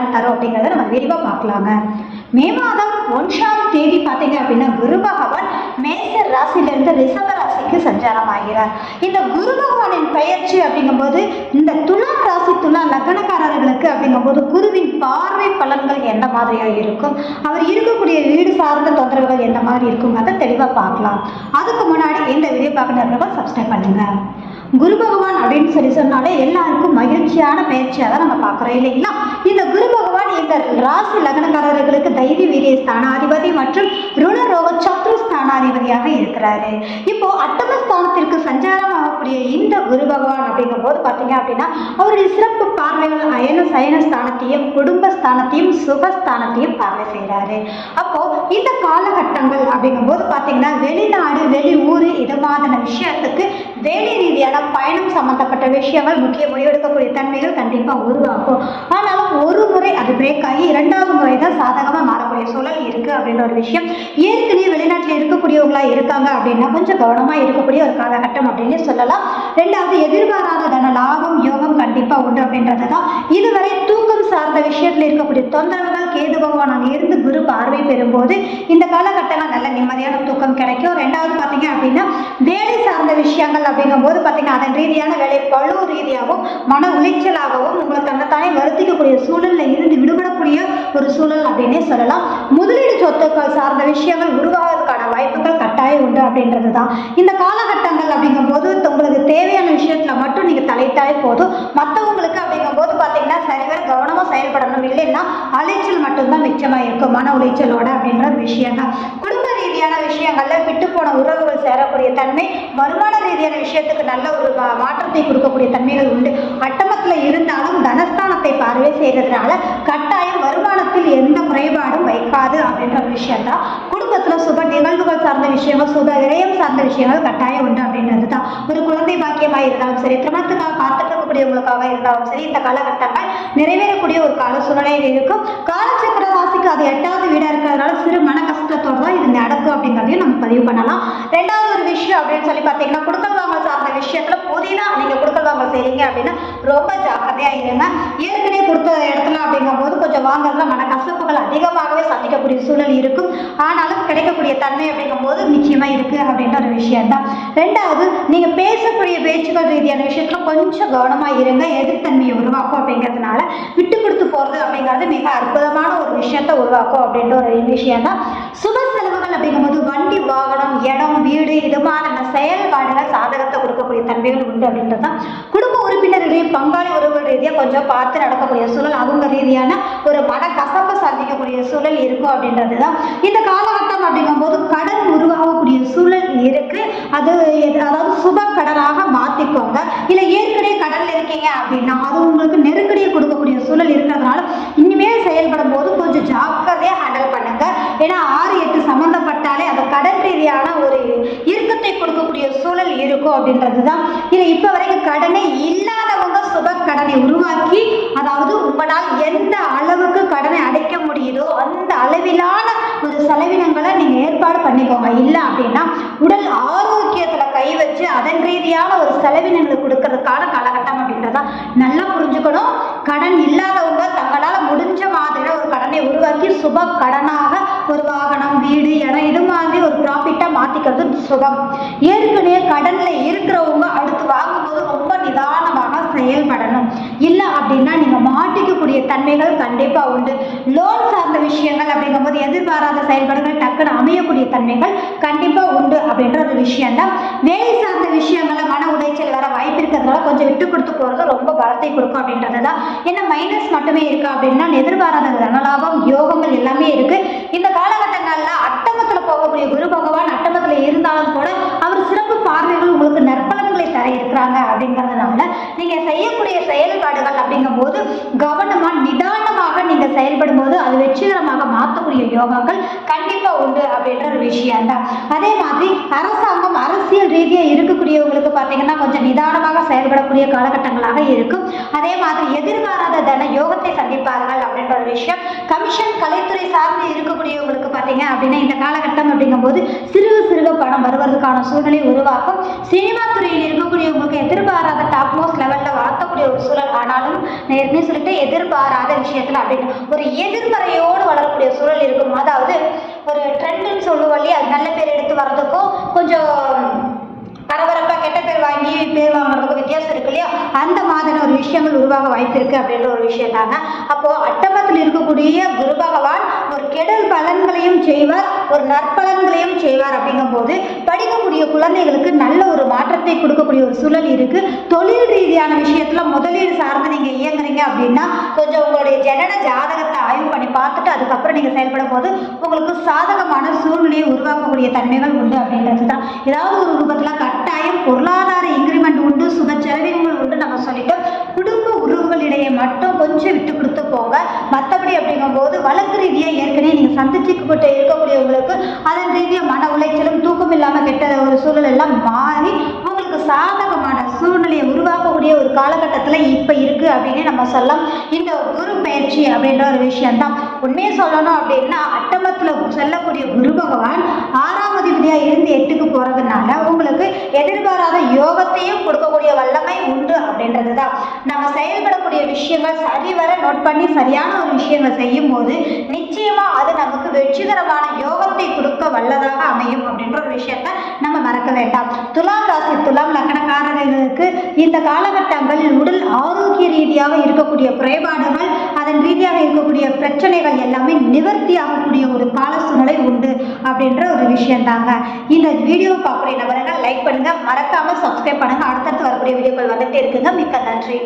பலன் தரும் அப்படிங்கிறத நம்ம விரிவாக பார்க்கலாங்க. மே மாதம் 1ஆம் தேதி பார்த்தீங்க அப்படின்னா குரு பகவான் மேச ராசியிலிருந்து ரிஷப ராசிக்கு சஞ்சாரம் ஆகிறார். இந்த குரு பகவானின் பயிற்சி அப்படிங்கும்போது இந்த துலாம் ராசி துலா லக்னக்காரர்களுக்கு அப்படிங்கும்போது குருவின் பார்வை பலன்கள் எந்த மாதிரியாக இருக்கும், அவர் இருக்கக்கூடிய வீடு சார்ந்த தொந்தரவுகள் எந்த மாதிரி இருக்கும் அதை தெளிவாக பார்க்கலாம். அதுக்கு முன்னாடி இந்த வீடியோ பார்க்கணுன்றவங்க சப்ஸ்கிரைப் பண்ணுங்க. குரு பகவான் அப்படின்னு சொன்னாலே எல்லாருக்கும் மகிழ்ச்சியான பயிற்சியாக தான் நம்ம பார்க்குறோம் இல்லைங்களா. இந்த குரு பகவான் இந்த ராசி லக்னக்காரர்களுக்கு தைரிய வீரிய ஸ்தானாதிபதி மற்றும் ருணரோக சத்ரு ஸ்தானாதிபதியாக இருக்கிறாரு. இப்போ அட்டம ஸ்தானத்திற்கு சஞ்சாரம் ஆகக்கூடிய இந்த குரு பகவான் அப்படிங்கும் போது பார்த்தீங்க அப்படின்னா அவருடைய சிறப்பு பார்வைகள் அயன சயன ஸ்தானத்தையும் குடும்ப ஸ்தானத்தையும் சுகஸ்தானத்தையும் பார்வை செய்கிறாரு. அப்போ இந்த காலகட்டங்கள் அப்படிங்கும் போது பார்த்தீங்கன்னா வெளிநாடு வெளி ஊர் இது மாதிரி விஷயத்துக்கு வேலை ரீதியான பயணம் சம்பந்தப்பட்ட விஷயங்கள் முக்கிய முடிவெடுக்கக்கூடிய தன்மைகள் கண்டிப்பாக உருவாகும். ஆனாலும் ஒரு முறை அது பிரேக் ஆகி 2வது முறை தான் சாதகமாக மாறக்கூடிய சூழல் இருக்குது அப்படின்ற ஒரு விஷயம். ஏற்கனவே வெளிநாட்டில் இருக்கக்கூடியவங்களா இருக்காங்க அப்படின்னா கொஞ்சம் கவனமாக இருக்கக்கூடிய ஒரு காலகட்டம் அப்படின்னு சொல்லலாம். 2வது எதிர்பாராத தன லாபம் யோகம் கண்டிப்பாக உண்டு அப்படின்றது தான். இதுவரை தூக்கம் சார்ந்த விஷயத்தில் இருக்கக்கூடிய தொந்தரவுகள் கேது பகவான் அங்கே இருந்து குரு பார்வை பெறும்போது இந்த காலகட்டங்கள் நல்ல நிம்மதியான தூக்கம் கிடைக்கும். 2வது பார்த்தீங்க அப்படின்னா வேலை சார்ந்த விஷயங்கள் அப்படிங்கும்போது பார்த்தீங்கன்னா அதன் ரீதியான வேலை பழு ரீதியாகவும் மன உளைச்சலாகவும் உங்களை தன்னைத்தானே வருத்திக்கக்கூடிய சூழலில் இருந்து விடுபடக்கூடிய ஒரு சூழல் அப்படின்னே சொல்லலாம். முதலீடு சொத்துக்கள் சார்ந்த விஷயங்கள் உருவாவதற்கான வாய்ப்புகள் கட்டாயம் உண்டு அப்படின்றது தான். இந்த காலகட்டங்கள் அப்படிங்கும்போது உங்களுக்கு தேவையான விஷயத்தில் மட்டும் நீங்கள் தலையிட்டாலே போதும். மற்றவங்களுக்கு அப்படிங்கும்போது பார்த்தீங்கன்னா சரிவர கவனமாக செயல்படணும், இல்லைன்னா அலைச்சல் மட்டும்தான் மிச்சமாக இருக்கும் மன உளைச்சலோட அப்படின்ற விஷயம் தான். குடும்ப ரீதியான விஷயங்கள்ல விட்டு போன உறவுகள் சேரக்கூடிய தன்மை, வருமான ரீதியான விஷயத்துக்கு நல்ல ஒரு மாற்றத்தை கொடுக்கக்கூடிய தன்மைகள் உண்டு. அட்டமத்தில் இருந்தாலும் தனஸ்தானத்தை பார்வை செய்யறதுனால கட்டாயம் வருமானத்தில் எந்த குறைபாடும் வைக்காது அப்படின்ற ஒரு விஷயம் தான். குடும்பத்தில் சுப நிகழ்வுகள் சார்ந்த விஷயங்கள் சுப விரயம் சார்ந்த விஷயங்கள் கட்டாயம் உண்டு அப்படின்றது தான். ஒரு குழந்தை பாக்கியமாக இருந்தாலும் சரி, திருமணத்துக்காக காத்துட்டு இருக்கக்கூடியவங்களுக்காக இருந்தாலும் சரி, இந்த காலகட்டங்கள் நிறைவேறக்கூடிய ஒரு கால சூழ்நிலையில் இருக்கும். காலச்சக்கர ராசிக்கு அது 8வது வீடாக இருக்கிறதுனால சிறு மன கஷ்டத்தோடு தான் இது நடக்கும் அப்படிங்கிறதையும் நம்ம பதிவு பண்ணலாம். 2வது ஒரு விஷயம் அப்படின்னு சொல்லி பார்த்தீங்கன்னா கொடுக்கல் வாங்கல் சார்ந்த விஷயத்துல புதிதாக நீங்கள் கொடுக்கல் வாங்கல் செய்றீங்க அப்படின்னா ரொம்ப ஜாக்கிரதையாக இருங்க. ஏற்கனவே கொடுத்த இடத்துல அப்படிங்கும் போது கொஞ்சம் வாங்குறதுல மன கசப்புகள் அதிகமாகவே சந்திக்கக்கூடிய சூழல் இருக்கும். ஆனாலும் கிடைக்கக்கூடிய தன்மை அப்படிங்கும் போது நிச்சயமா இருக்கு அப்படின்ற ஒரு விஷயம் தான். 2வது நீங்க பேசக்கூடிய பேச்சுக்கள் ரீதியான விஷயத்துல கொஞ்சம் கவனமா இருங்க. எதிர்த்தன்மையை உருவாக்கும் அப்படிங்கிறதுனால விட்டு கொடுத்து போறது அப்படிங்கிறது மிக அற்புதமான ஒரு விஷயத்தை உருவாக்கும் அப்படின்ற ஒரு விஷயம் தான். சுப செலவுகள் அப்படிங்கும்போது வண்டி வாகனம் இடம் வீடு இது மாதிரி செயல்பாடுகள் சாதகத்தை கொடுக்கக்கூடிய தன்மைகள் உண்டு அப்படின்றது தான். குடும்ப உறுப்பினர்களே பங்காளி உறவுகள் ரீதியாக கொஞ்சம் பார்த்து நடக்கக்கூடிய சூழல், அவங்க ரீதியான ஒரு மன கசப்பை சந்திக்கக்கூடிய சூழல் இருக்கும் அப்படின்றது தான். இந்த காலகட்டம் அப்படிங்கும்போது கடன் உருவாகக்கூடிய சூழல் இருக்கு. அதாவது சுப கடனாக மாற்றிக்கோங்க. இல்லை ஏற்கனவே கடனில் இருக்கீங்க அப்படின்னா அது உங்களுக்கு நெருக்கடியை கொடுக்கக்கூடிய சூழல் இருக்கிறதுனால இனிமேல் செயல்படும் போது கொஞ்சம் ஜாக்கிரதையாக ஹேண்டில் பண்ணுங்க. ஏன்னா 6 8 சம்மந்தப்பட்டாலே அந்த கடன் ரீதியான ஒரு இறுக்கத்தை கொடுக்கக்கூடிய சூழல் இருக்கும் அப்படின்றது தான். இல்லை இப்போ வரைக்கும் கடனை இல்லாதவங்க சுப கடனை உருவாக்கி, அதாவது உங்களால் எந்த அளவுக்கு கடனை அடைக்க முடியுதோ அந்த அளவிலான ஒரு செலவினங்களை நீங்கள் ஏற்பாடு பண்ணிக்கோங்க. இல்லை அப்படின்னா உடல் ஆரோக்கியத்தில் கை வச்சு அதன் ரீதியான ஒரு செலவினங்களை கொடுக்கறதுக்கான காலகட்டம் அப்படின்றதான் நல்லா புரிஞ்சுக்கணும். கடன் இல்லாதவங்க தங்களால் முடிஞ்ச மாதிரி ஒரு கடனை உருவாக்கி சுப கடனாக ஒரு வாகனம் வீடு இடம் இது மாதிரி ஒரு ப்ராஃபிட்டாக மாற்றிக்கிறது சுகம். ஏற்கனவே கடனில் இருக்கிறவங்க அடுத்து வாங்கும்போது ரொம்ப நிதானமாக செயல்படணும். இல்லை அப்படின்னா நீங்கள் மாட்டிக்கக்கூடிய தன்மைகள் கண்டிப்பாக உண்டு. லோன் சார்ந்த விஷயங்கள் அப்படிங்கும்போது எதிர்பாராத செயல்பாடுகள் டக்குன்னு அமையக்கூடிய தன்மைகள் கண்டிப்பாக உண்டு அப்படின்ற ஒரு விஷயம் தான். வேலை சார்ந்த விஷயங்கள்ல மன உளைச்சல் வர வாய்ப்பு இருக்கிறதுனால கொஞ்சம் விட்டு கொடுத்து போகிறது ரொம்ப பலத்தை கொடுக்கும் அப்படின்றது தான். என்ன மைனஸ் மட்டுமே இருக்கு அப்படின்னா எதிர்பாராத தனலாபம் யோகங்கள் எல்லாமே இருக்கு. இந்த காலகட்டங்கள்ல அட்டமத்தில் போகக்கூடிய குரு பகவான் அட்டமத்தில் இருந்தாலும் கூட அவர் சிறப்பு பார்வைகள் உங்களுக்கு நற்பலன்களை தர இருக்கிறாங்க அப்படிங்கிறதுனால நீங்க செய்யக்கூடிய செயல்பாடுகள் அப்படிங்கும் போது கவனமா நிதானமாக நீங்க செயல்படும் போது அது வெற்றிகரமாக மாற்றக்கூடிய யோகங்கள் கண்டிப்பா உண்டு அப்படின்ற ஒரு விஷயம் தான். அதே மாதிரி அரசாங்கம் அரசியல் ரீதியாக இருக்கக்கூடியவங்களுக்கு பார்த்தீங்கன்னா கொஞ்சம் நிதானமாக செயல்படக்கூடிய காலகட்டங்களாக இருக்கும். அதே மாதிரி எதிர்பாராத உண்டான யோகத்தை சந்திப்பார்கள் அப்படின்ற ஒரு விஷயம். கமிஷன் கலைத்துறை சார்ந்து இருக்கக்கூடியவங்களுக்கு பார்த்தீங்க அப்படின்னா இந்த காலகட்டம் அப்படிங்கும்போது சிறுக சிறுக பணம் வருவதற்கான சூழ்நிலை உருவாக்கும். சினிமா துறையில் இருக்கக்கூடியவங்களுக்கு எதிர்பாராத டாப் மோஸ்ட் லெவலில் வளர்த்தக்கூடிய ஒரு சூழல். ஆனாலும் நான் ஏற்கனவே சொல்லிட்டு எதிர்பாராத விஷயத்தில் அப்படின்னு ஒரு எதிர்மறையோடு வளரக்கூடிய சூழல் இருக்கும். அதாவது ஒரு ட்ரெண்டுன்னு சொல்லுவோம் இல்லையா, அது நல்ல பேர் எடுத்து வர்றதுக்கும் கொஞ்சம் பரபரப்பாக கெட்ட பேர் வாங்கி பேர் வாங்குறதுக்கும் வித்தியாசம் இருக்கு இல்லையா, அந்த மாதிரி ஒரு விஷயங்கள் உருவாக வாய்ப்பு இருக்கு அப்படின்ற ஒரு விஷயம் தாங்க. அப்போ அட்டமத்தில் இருக்கக்கூடிய குரு பகவான் ஒரு கெடல் பலன்களையும் செய்வார், ஒரு நற்பலன்களையும் செய்வார். அப்படிங்கும் போது படிக்கக்கூடிய குழந்தைகளுக்கு நல்ல ஒரு மாற்றத்தை கொடுக்கக்கூடிய ஒரு சூழல் இருக்கு. தொழில் ரீதியான விஷயத்துல முதலீடு சார்ந்து நீங்க இயங்குறீங்க அப்படின்னா கொஞ்சம் உங்களுடைய ஜனன ஜாதகத்தை ஆய்வு பண்ணி பார்த்துட்டு அதுக்கப்புறம் நீங்க செயல்படும் போது உங்களுக்கு சாதகமான சூழ்நிலையை உருவாக்கக்கூடிய தன்மைகள் உண்டு அப்படின்றது தான். ஏதாவது ஒரு ரூபத்தில் கட்டாயம் பொருளாதார இன்க்ரிமெண்ட் உண்டு, சுப செலவினங்கள் உண்டு நம்ம சொல்லிட்டோம். குடும்ப உறவுகளிடையே மட்டும் கொஞ்சம் விட்டு கொடுத்து போங்க. மற்றபடி அப்படிங்கும்போது வழக்கு ரீதியாக ஏற்கனவே நீங்கள் சந்திச்சுக்கிட்டு இருக்கக்கூடியவங்களுக்கு அதன் ரீதியாக மன உளைச்சலும் தூக்கம் இல்லாமல் கெட்ட ஒரு சூழல் எல்லாம் மாறி உங்களுக்கு சாதகமான சூழ்நிலையை உருவாக்கக்கூடிய ஒரு காலகட்டத்தில் இப்போ இருக்கு அப்படின்னு நம்ம சொல்லலாம். இந்த குரு பயிற்சி அப்படின்ற ஒரு விஷயம்தான். உண்மையை சொல்லணும் அப்படின்னா அட்டமத்தில் செல்லக்கூடிய குரு பகவான் 6ஆம் அதிபதியாக இருந்து 8க்கு போறதுனால உங்களுக்கு எதிர்பாராத யோகத்தையும் கொடுக்கக்கூடிய வல்லமை உண்டு அப்படின்றது தான். நம்ம செயல்படக்கூடிய விஷயங்கள் சரிவர நோட் பண்ணி சரியான ஒரு விஷயங்கள் செய்யும் போது நிச்சயமா அது நமக்கு வெற்றிகரமான யோகத்தை கொடுக்க வல்லதாக அமையும் அப்படின்ற ஒரு விஷயத்த நம்ம மறக்க வேண்டாம். துலாம் ராசி துலாம் லக்னக்காரர்களுக்கு இந்த காலகட்டங்களில் உடல் ஆரோக்கிய ரீதியாக இருக்கக்கூடிய குறைபாடுகள், அதன் ரீதியாக இருக்கக்கூடிய பிரச்சனைகள் எல்லாமே நிவர்த்தி ஆகக்கூடிய ஒரு கால சூழ்நிலை உண்டு அப்படின்ற ஒரு விஷயம் தாங்க. இந்த வீடியோ பார்க்குற நபர்கள் லைக் பண்ணுங்க, மறக்காம சப்ஸ்கிரைப் பண்ணுங்க. அடுத்தடுத்து வரக்கூடிய வீடியோக்கள் வந்துட்டே இருக்குங்க. மிக்க நன்றி.